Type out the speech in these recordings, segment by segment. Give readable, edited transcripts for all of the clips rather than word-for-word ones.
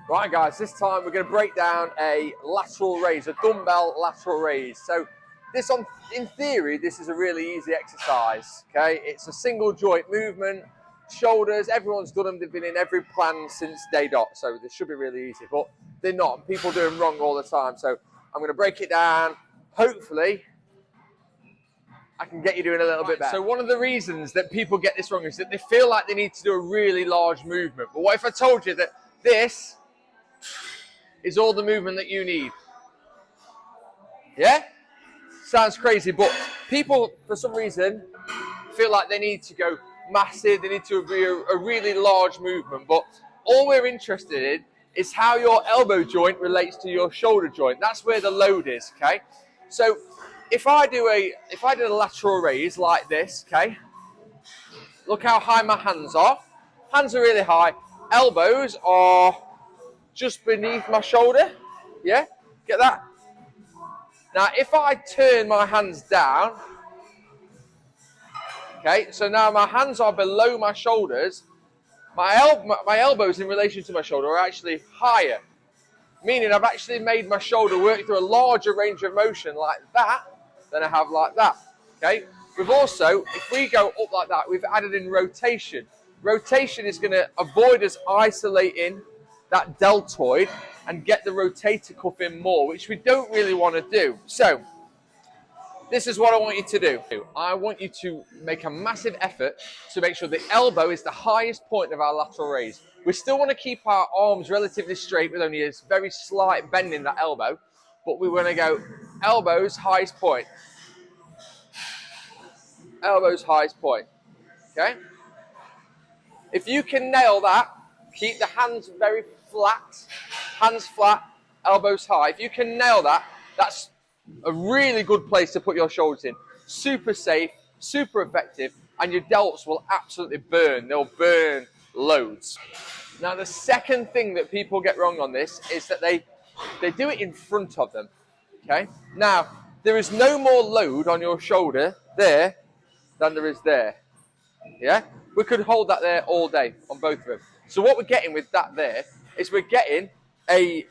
Right guys, this time we're going to break down a lateral raise, a dumbbell lateral raise. So this in theory, this is a really easy exercise, okay? It's a single joint movement, shoulders, everyone's done them, they've been in every plan since day dot, so this should be really easy, but they're not. People do them wrong all the time, so I'm going to break it down. Hopefully, I can get you doing a little bit better. So one of the reasons that people get this wrong is that they feel like they need to do a really large movement. But what if I told you that this is all the movement that you need? Yeah? Sounds crazy, but people, for some reason, feel like they need to go massive, they need to be a really large movement, but all we're interested in is how your elbow joint relates to your shoulder joint. That's where the load is, okay? So if I did a lateral raise like this, okay? Look how high my hands are. Hands are really high. Elbows are just beneath my shoulder. Yeah? Get that? Now, if I turn my hands down, okay, so now my hands are below my shoulders, my elbows in relation to my shoulder are actually higher, meaning I've actually made my shoulder work through a larger range of motion like that than I have like that, okay? We've also, if we go up like that, we've added in rotation. Rotation is going to avoid us isolating that deltoid and get the rotator cuff in more, which we don't really want to do. So this is what I want you to do. I want you to make a massive effort to make sure the elbow is the highest point of our lateral raise. We still want to keep our arms relatively straight with only a very slight bend in that elbow, but we want to go elbows highest point. Elbows highest point, okay? If you can nail that, keep the hands very flat, hands flat, elbows high. If you can nail that, that's a really good place to put your shoulders in. Super safe, super effective, and your delts will absolutely burn. They'll burn loads. Now, the second thing that people get wrong on this is that they do it in front of them, okay? Now, there is no more load on your shoulder there than there is there, yeah? We could hold that there all day on both of them. So what we're getting with that there is we're getting an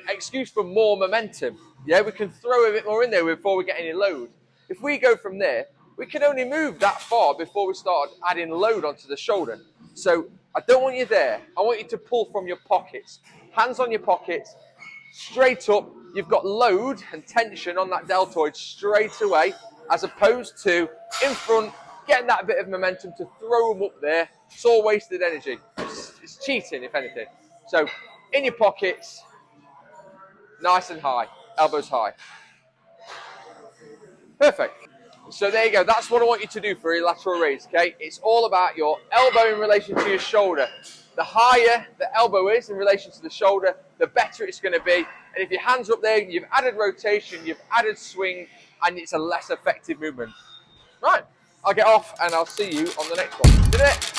excuse for more momentum. Yeah, we can throw a bit more in there before we get any load. If we go from there, we can only move that far before we start adding load onto the shoulder. So I don't want you there. I want you to pull from your pockets. Hands on your pockets, straight up. You've got load and tension on that deltoid straight away, as opposed to in front, getting that bit of momentum to throw them up there. It's all wasted energy. It's cheating, if anything. So in your pockets, nice and high, elbows high. Perfect. So there you go. That's what I want you to do for your lateral raise, okay? It's all about your elbow in relation to your shoulder. The higher the elbow is in relation to the shoulder, the better it's going to be. And if your hands are up there, you've added rotation, you've added swing, and it's a less effective movement. Right. I'll get off and I'll see you on the next one. See you in a bit.